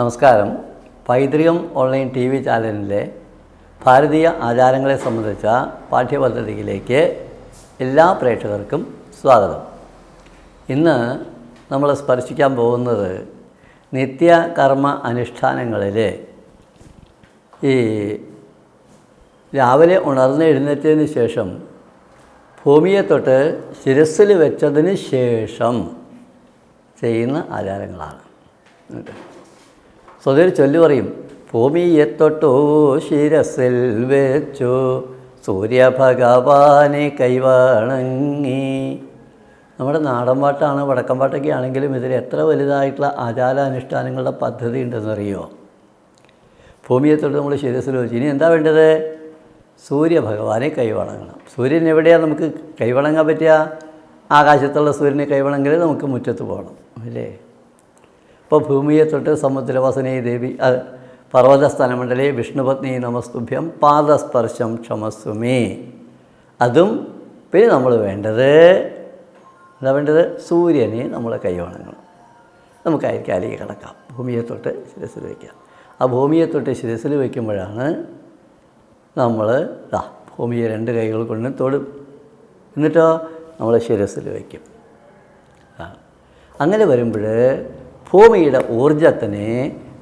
നമസ്കാരം. പൈതൃകം online TV ചാനലിലെ ഭാരതീയ ആചാരങ്ങളെ സംബന്ധിച്ച പാഠ്യപദ്ധതിയിലേക്ക് എല്ലാ പ്രേക്ഷകർക്കും സ്വാഗതം. ഇന്ന് നമ്മൾ സ്പർശിക്കാൻ പോകുന്നത് നിത്യകർമ്മ അനുഷ്ഠാനങ്ങളിൽ ഈ രാവിലെ ഉണർന്നെഴുന്നേറ്റതിന് ശേഷം ഭൂമിയെ തൊട്ട് ശിരസ്സിൽ വെച്ചതിന് ശേഷം ചെയ്യുന്ന ആചാരങ്ങളാണ്. സ്വതൊരു ചൊല്ലു പറയും, ഭൂമിയെ തൊട്ടോ ശിരസിൽ വെച്ചു സൂര്യഭഗവാനെ കൈവണങ്ങി. നമ്മുടെ നാടൻ പാട്ടാണ്, വടക്കൻ പാട്ടൊക്കെ ആണെങ്കിലും ഇതിൽ എത്ര വലുതായിട്ടുള്ള ആചാരാനുഷ്ഠാനങ്ങളുടെ പദ്ധതി ഉണ്ടെന്നറിയോ? ഭൂമിയെ തൊട്ട് നമ്മൾ ശിരസിൽ വെച്ചു. ഇനി എന്താ വേണ്ടത്? സൂര്യഭഗവാനെ കൈവണങ്ങണം. സൂര്യൻ എവിടെയാണ് നമുക്ക് കൈവണങ്ങാൻ പറ്റുക? ആകാശത്തുള്ള സൂര്യനെ കൈവണമെങ്കിൽ നമുക്ക് മുറ്റത്ത് പോകണം, അല്ലേ? ഇപ്പോൾ ഭൂമിയെ തൊട്ട് സമുദ്രവസനേ ദേവി പർവ്വതസ്ഥനമണ്ഡലേ വിഷ്ണുപത്നി നമസ്തുഭ്യം പാദസ്പർശം ക്ഷമസ്വമേ. അതും പിന്നെ നമ്മൾ വേണ്ടത് എന്താ വേണ്ടത്? സൂര്യനെ നമ്മൾ കൈവണങ്ങണം. നമുക്ക് അയൽക്കാലേക്ക് കിടക്കാം, ഭൂമിയെ തൊട്ട് ശിരസിൽ വയ്ക്കാം. ആ ഭൂമിയെ തൊട്ട് ശിരസിൽ വയ്ക്കുമ്പോഴാണ് നമ്മൾ ഭൂമിയെ രണ്ട് കൈകൾ കൊണ്ട് തൊടും. എന്നിട്ടോ നമ്മൾ ശിരസിൽ വയ്ക്കും. അങ്ങനെ വരുമ്പോൾ ഭൂമിയുടെ ഊർജത്തിനെ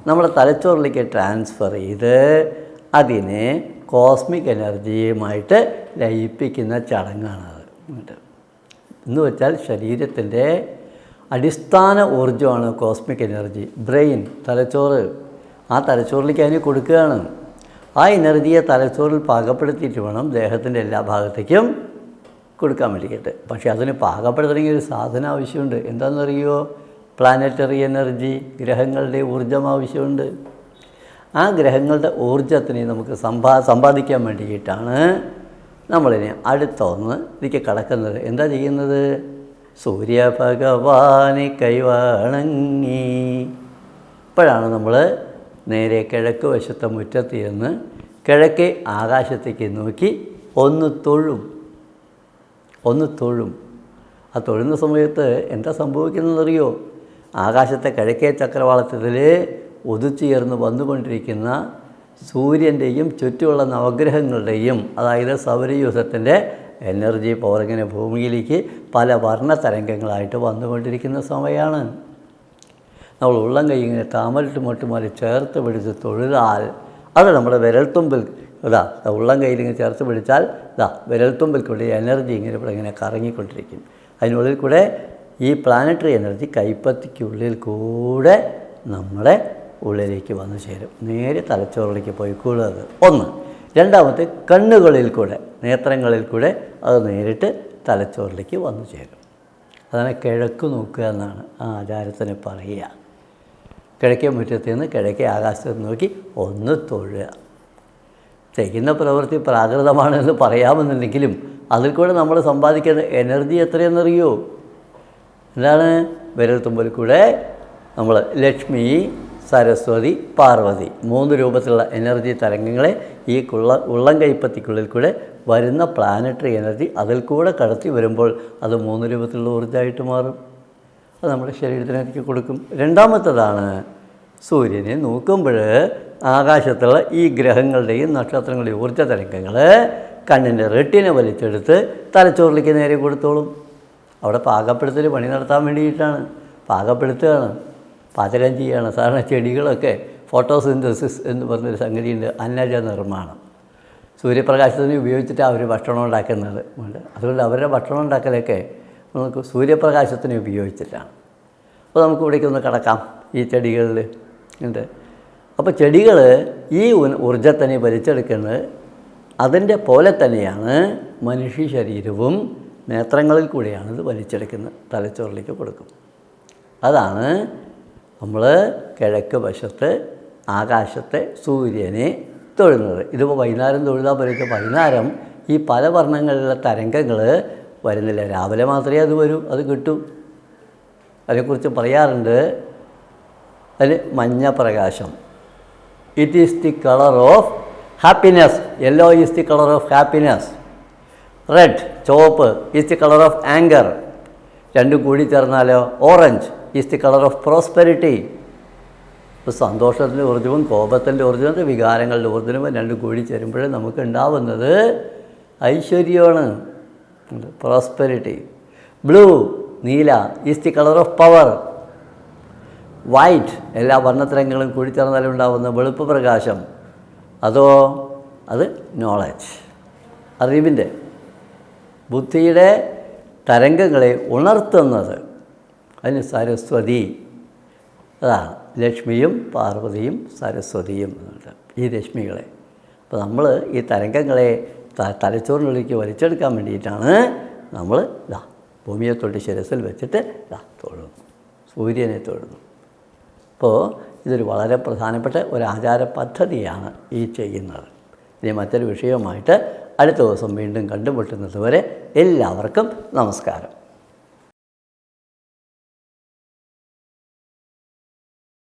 നമ്മുടെ തലച്ചോറിലേക്ക് ട്രാൻസ്ഫർ ചെയ്ത് അതിനെ കോസ്മിക് എനർജിയുമായിട്ട് ലയിപ്പിക്കുന്ന ചടങ്ങാണത്. എന്ന് വെച്ചാൽ ശരീരത്തിൻ്റെ അടിസ്ഥാന ഊർജ്ജമാണ് കോസ്മിക് എനർജി. ബ്രെയിൻ, തലച്ചോറ്, ആ തലച്ചോറിലേക്ക് അതിന് കൊടുക്കുകയാണ്. ആ എനർജിയെ തലച്ചോറിൽ പാകപ്പെടുത്തിയിട്ട് വേണം ദേഹത്തിൻ്റെ എല്ലാ ഭാഗത്തേക്കും കൊടുക്കാൻ വേണ്ടിയിട്ട്. പക്ഷേ അതിന് പാകപ്പെടുത്തണമെങ്കിൽ ഒരു സാധനം ആവശ്യമുണ്ട്. എന്താണെന്നറിയോ? പ്ലാനറ്ററി എനർജി, ഗ്രഹങ്ങളുടെ ഊർജ്ജം ആവശ്യമുണ്ട്. ആ ഗ്രഹങ്ങളുടെ ഊർജ്ജത്തിനെ നമുക്ക് സമ്പാദിക്കാൻ വേണ്ടിയിട്ടാണ് നമ്മളിനെ അടുത്തൊന്ന് ഇതിലേക്ക് കടക്കുന്നത്. എന്താ ചെയ്യുന്നത്? സൂര്യഭഗവാനെ കൈവണങ്ങി. ഇപ്പോഴാണ് നമ്മൾ നേരെ കിഴക്ക് വശത്തെ മുറ്റത്ത് ചെന്ന് കിഴക്കേ ആകാശത്തേക്ക് നോക്കി ഒന്ന് തൊഴും. ആ തൊഴുന്ന സമയത്ത് എന്താ സംഭവിക്കുന്നതെന്നറിയോ? ആകാശത്തെ കിഴക്കേ ചക്രവാളത്തിൽ ഉദിച്ചുയർന്ന് വന്നുകൊണ്ടിരിക്കുന്ന സൂര്യൻ്റെയും ചുറ്റുമുള്ള നവഗ്രഹങ്ങളുടെയും, അതായത് സൗരയൂഥത്തിൻ്റെ എനർജി പവറിങ്ങനെ ഭൂമിയിലേക്ക് പല വർണ്ണ തരംഗങ്ങളായിട്ട് വന്നുകൊണ്ടിരിക്കുന്ന സമയമാണ്. നമ്മൾ ഉള്ളം കൈ ഇങ്ങനെ താമരട്ട് മൊട്ടുമാരി ചേർത്ത് പിടിച്ച് തൊഴുതാൽ അത് നമ്മുടെ വിരൽത്തുമ്പിൽ ഉള്ളം കയ്യിൽ ഇങ്ങനെ ചേർത്ത് പിടിച്ചാൽ വിരൽത്തുമ്പിൽ കൂടി എനർജി ഇങ്ങനെ കറങ്ങിക്കൊണ്ടിരിക്കും. അതിനുള്ളിൽ കൂടെ ഈ പ്ലാനറ്ററി എനർജി കൈപ്പത്തിക്കുള്ളിൽ കൂടെ നമ്മളെ ഉള്ളിലേക്ക് വന്നു ചേരും. നേരെ തലച്ചോറിലേക്ക് പോയിക്കോളും. അത് ഒന്ന്. രണ്ടാമത്തെ, കണ്ണുകളിൽ കൂടെ, നേത്രങ്ങളിൽ കൂടെ അത് നേരിട്ട് തലച്ചോറിലേക്ക് വന്നു ചേരും. അതാണ് കിഴക്ക് നോക്കുക എന്നാണ് ആ ആചാരത്തിന് പറയുക. കിഴക്കേ മുറ്റത്ത് നിന്ന് കിഴക്കേ ആകാശത്ത് നോക്കി ഒന്ന് തൊഴുക. ചെയ്യുന്ന പ്രവൃത്തി പ്രാകൃതമാണെന്ന് പറയാമെന്നുണ്ടെങ്കിലും അതിൽ കൂടെ നമ്മൾ സമ്പാദിക്കുന്ന എനർജി എത്രയെന്നറിയോ? എന്താണ്? വിരൽത്തുമ്പിൽ കൂടെ നമ്മൾ ലക്ഷ്മി, സരസ്വതി, പാർവതി 3 രൂപത്തിലുള്ള എനർജി തരംഗങ്ങളെ ഈ ഉള്ളം കൈപ്പത്തിക്കുള്ളിൽ കൂടെ വരുന്ന പ്ലാനറ്ററി എനർജി അതിൽ കൂടെ കടത്തി വരുമ്പോൾ അത് 3 രൂപത്തിലുള്ള ഊർജ്ജമായിട്ട് മാറും. അത് നമ്മുടെ ശരീരത്തിനേക്ക് കൊടുക്കും. രണ്ടാമത്തേതാണ് സൂര്യനെ നോക്കുമ്പോൾ ആകാശത്തുള്ള ഈ ഗ്രഹങ്ങളുടെയും നക്ഷത്രങ്ങളുടെയും ഊർജ്ജ തരംഗങ്ങൾ കണ്ണിൻ്റെ റെട്ടിനെ വലിച്ചെടുത്ത് തലച്ചോറിലേക്ക് നേരെ കൊടുത്തോളും. അവിടെ പാകപ്പെടുത്തൽ പണി നടത്താൻ വേണ്ടിയിട്ടാണ്. പാകപ്പെടുത്തുകയാണ്, പാചകം ചെയ്യുകയാണ്. സാധാരണ ചെടികളൊക്കെ ഫോട്ടോസിന്തസിസ് എന്ന് പറഞ്ഞൊരു സംഗതിയുണ്ട്, അന്നജ നിർമ്മാണം. സൂര്യപ്രകാശത്തിന് ഉപയോഗിച്ചിട്ട് അവർ ഭക്ഷണം ഉണ്ടാക്കുന്നത്. അതുകൊണ്ട് അവരുടെ ഭക്ഷണം ഉണ്ടാക്കലൊക്കെ നമുക്ക് സൂര്യപ്രകാശത്തിനെ ഉപയോഗിച്ചിട്ടാണ്. അപ്പോൾ നമുക്ക് ഇവിടേക്ക് ഒന്ന് കടക്കാം. ഈ ചെടികളിൽ ഉണ്ട്. അപ്പോൾ ചെടികൾ ഈ ഊർജ്ജത്തിനെ വലിച്ചെടുക്കുന്നത് അതിൻ്റെ പോലെ തന്നെയാണ് മനുഷ്യ ശരീരവും. നേത്രങ്ങളിൽ കൂടെയാണ് ഇത് വലിച്ചെടുക്കുന്നത്, തലച്ചോറിലേക്ക് കൊടുക്കും. അതാണ് നമ്മൾ കിഴക്ക് വശത്ത് ആകാശത്തെ സൂര്യനെ തൊഴുന്നത്. ഇതിപ്പോൾ വൈകുന്നേരം തൊഴുതാൽ പോലും വൈകുന്നേരം ഈ പല വർണ്ണങ്ങളിലുള്ള തരംഗങ്ങൾ വരുന്നില്ല. രാവിലെ മാത്രമേ അത് വരൂ, അത് കിട്ടും. അതിനെക്കുറിച്ച് പറയാറുണ്ട്. അതിൽ മഞ്ഞ പ്രകാശം, it is the colour of happiness. Yellow is the colour of happiness. Red, ചുവപ്പ്, is the colour of anger. രണ്ടും കൂടി ചേർന്നാലോ orange is the colour of prosperity. ഇപ്പോൾ സന്തോഷത്തിൻ്റെ ഊർജ്ജവും കോപത്തിൻ്റെ ഊർജ്ജവും വികാരങ്ങളുടെ ഊർജ്ജവും രണ്ടും കൂടി ചേരുമ്പോഴേ നമുക്ക് ഉണ്ടാവുന്നത് ഐശ്വര്യമാണ്, പ്രോസ്പെരിറ്റി. ബ്ലൂ നീല is the colour of power. White എല്ലാ വർണ്ണത്തരങ്ങളും കൂടിച്ചേർന്നാലും ഉണ്ടാകുന്ന വെളുപ്പ് പ്രകാശം. അതോ അത് നോളജ്, അറിവിൻ്റെ ബുദ്ധിയുടെ തരംഗങ്ങളെ ഉണർത്തുന്നത്. അതിന് സരസ്വതി, അതാണ് ലക്ഷ്മിയും പാർവതിയും സരസ്വതിയും എന്നുണ്ട് ഈ രശ്മികളെ. അപ്പോൾ നമ്മൾ ഈ തരംഗങ്ങളെ തലച്ചോറിനുള്ളിലേക്ക് വലിച്ചെടുക്കാൻ വേണ്ടിയിട്ടാണ് നമ്മൾ ഭൂമിയെ തൊട്ട് ശിരസിൽ വെച്ചിട്ട് തൊഴുന്നു, സൂര്യനെ തൊഴുന്നു. അപ്പോൾ ഇതൊരു വളരെ പ്രധാനപ്പെട്ട ഒരു ആചാര പദ്ധതിയാണ് ഈ ചെയ്യുന്നത്. ഇനി മറ്റൊരു വിഷയവുമായിട്ട് അടുത്ത ദിവസം വീണ്ടും കണ്ടുമുട്ടുന്നത് വരെ എല്ലാവർക്കും നമസ്കാരം.